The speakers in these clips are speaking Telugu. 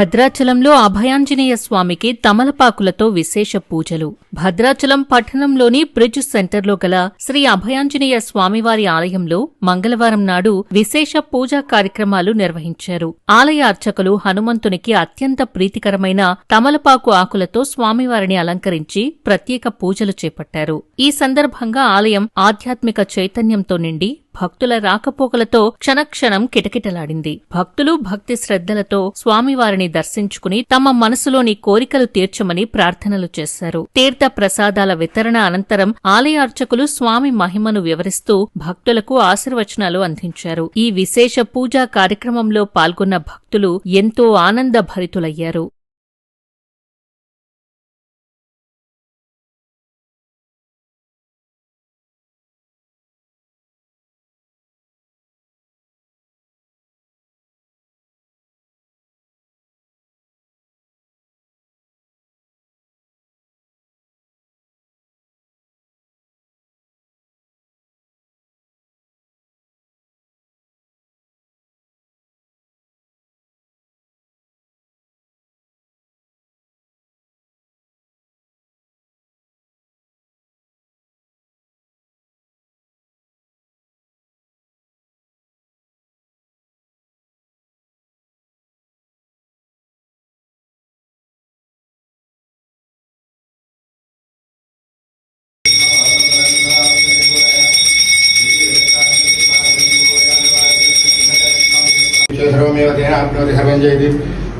భద్రాచలంలో అభయాంజనేయ స్వామికి తమలపాకులతో విశేష పూజలు. భద్రాచలం పట్టణంలోని బ్రిడ్జ్ సెంటర్లో గల శ్రీ అభయాంజనేయ స్వామివారి ఆలయంలో మంగళవారం నాడు విశేష పూజా కార్యక్రమాలు నిర్వహించారు. ఆలయ అర్చకులు హనుమంతునికి అత్యంత ప్రీతికరమైన తమలపాకు ఆకులతో స్వామివారిని అలంకరించి ప్రత్యేక పూజలు చేపట్టారు. ఈ సందర్భంగా ఆలయం ఆధ్యాత్మిక చైతన్యంతో నిండి భక్తుల రాకపోకలతో క్షణక్షణం కిటకిటలాడింది. భక్తులు భక్తి శ్రద్ధలతో స్వామివారిని దర్శించుకుని తమ మనసులోని కోరికలు తీర్చమని ప్రార్థనలు చేశారు. తీర్థ ప్రసాదాల వితరణ అనంతరం ఆలయ అర్చకులు స్వామి మహిమను వివరిస్తూ భక్తులకు ఆశీర్వచనాలు అందించారు. ఈ విశేష పూజా కార్యక్రమంలో పాల్గొన్న భక్తులు ఎంతో ఆనందభరితులయ్యారు.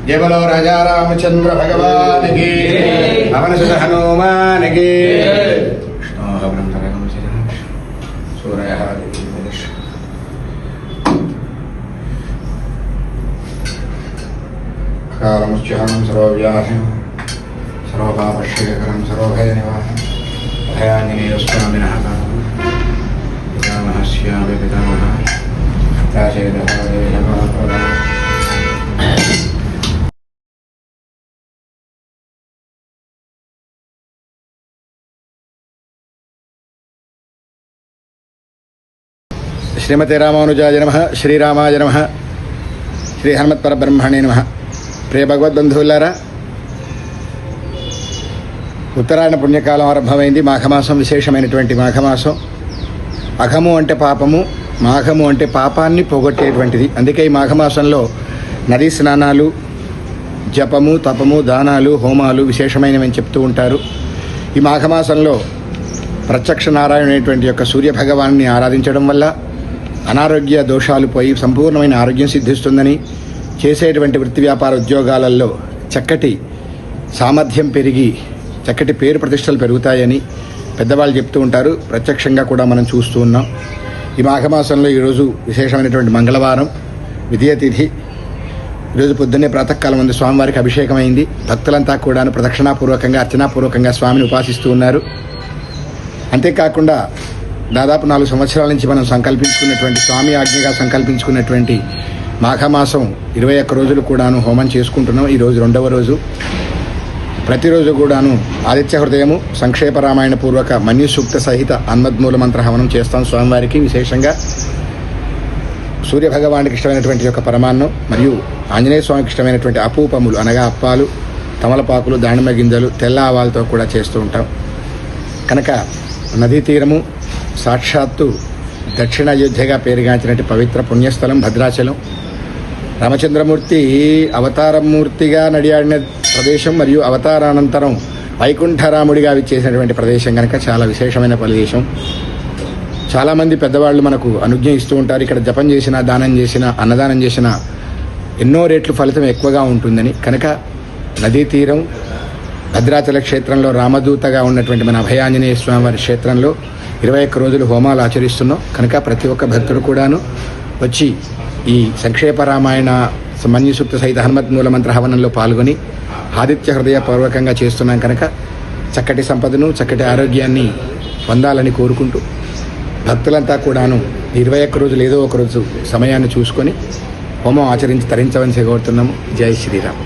जय बोलो राजा रामचंद्र भगवान की, पवन सुत हनुमान की। कालमुच्चहं सर्वव्याधिं सर्वपापक्षयकरं सर्वभयनिवारणं अभयाञ्जनेयस्वामिनः पितामहस्यापि पितामहः प्राचेदः देवप्रदाः। श्रीमते रामानुजाय नमः, श्रीरामाय नमः, श्री हनुमत्परब्रह्मणे नमः। ప్రియ భగవద్బంధువులారా, ఉత్తరాయణ పుణ్యకాలం ఆరంభమైంది. మాఘమాసం విశేషమైనటువంటి మాఘమాసం. అఘము అంటే పాపము, మాఘము అంటే పాపాన్ని పోగొట్టేటువంటిది. అందుకే ఈ మాఘమాసంలో నదీ స్నానాలు, జపము, తపము, దానాలు, హోమాలు విశేషమైనవని చెప్తూ ఉంటారు. ఈ మాఘమాసంలో ప్రత్యక్ష నారాయణుడైనటువంటి యొక్క సూర్యభగవాన్ని ఆరాధించడం వల్ల అనారోగ్య దోషాలు పోయి సంపూర్ణమైన ఆరోగ్యం సిద్ధిస్తుందని, చేసేటువంటి వృత్తి వ్యాపార ఉద్యోగాలలో చక్కటి సామర్థ్యం పెరిగి చక్కటి పేరు ప్రతిష్టలు పెరుగుతాయని పెద్దవాళ్ళు చెప్తూ ఉంటారు. ప్రత్యక్షంగా కూడా మనం చూస్తూ ఉన్నాం. ఈ మాఘమాసంలో ఈరోజు విశేషమైనటువంటి మంగళవారం, విజయ తిథి. ఈరోజు పొద్దున్నే ప్రాతకాలం ముందు స్వామివారికి అభిషేకం అయింది. భక్తులంతా కూడా ప్రదక్షిణాపూర్వకంగా అర్చనాపూర్వకంగా స్వామిని ఉపాసిస్తూ ఉన్నారు. అంతేకాకుండా దాదాపు 4 సంవత్సరాల నుంచి మనం సంకల్పించుకున్నటువంటి, స్వామి ఆజ్ఞగా సంకల్పించుకున్నటువంటి మాఘమాసం 21 రోజులు కూడాను హోమం చేసుకుంటున్నాం. ఈరోజు 2వ రోజు. ప్రతిరోజు కూడాను ఆదిత్య హృదయము, సంక్షేప రామాయణ పూర్వక మన్యు సూక్త సహిత అన్మద్మూల మంత్ర హవనం చేస్తాం స్వామివారికి. విశేషంగా సూర్యభగవానికి ఇష్టమైనటువంటి యొక్క పరమాన్నం మరియు ఆంజనేయ స్వామికి ఇష్టమైనటువంటి అపూపములు అనగా అప్పాలు, తమలపాకులు, దానిమ్మ గింజలు, తెల్ల ఆవాలతో కూడా చేస్తూ ఉంటాం. కనుక నదీ తీరము, సాక్షాత్తు దక్షిణ అయోధ్యగా పేరుగాంచినటువంటి పవిత్ర పుణ్యస్థలం భద్రాచలం. రామచంద్రమూర్తి అవతారమూర్తిగా నడియాడిన ప్రదేశం మరియు అవతారానంతరం వైకుంఠరాముడిగా విచ్చేసినటువంటి ప్రదేశం కనుక చాలా విశేషమైన ప్రదేశం. చాలామంది పెద్దవాళ్ళు మనకు అనుజ్ఞ ఇస్తూ ఉంటారు, ఇక్కడ జపం చేసినా, దానం చేసినా, అన్నదానం చేసినా ఎన్నో రెట్లు ఫలితం ఎక్కువగా ఉంటుందని. కనుక నదీ తీరం భద్రాచల క్షేత్రంలో రామదూతగా ఉన్నటువంటి మన అభయాంజనేయ స్వామి వారి క్షేత్రంలో 21 రోజులు హోమాలు ఆచరిస్తున్నాం. కనుక ప్రతి ఒక్క భక్తుడు కూడాను వచ్చి ఈ సంక్షేప రామాయణ మన్యుసూక్త సహిత హనుమత్మూల మంత్ర హవనంలో పాల్గొని ఆదిత్య హృదయ పూర్వకంగా చేస్తున్నాం. కనుక చక్కటి సంపదను, చక్కటి ఆరోగ్యాన్ని పొందాలని కోరుకుంటూ భక్తులంతా కూడాను 21 రోజులు ఏదో ఒక రోజు సమయాన్ని చూసుకొని హోమం ఆచరించి తరించవలసి కోరుతున్నాము. జై శ్రీరామ్.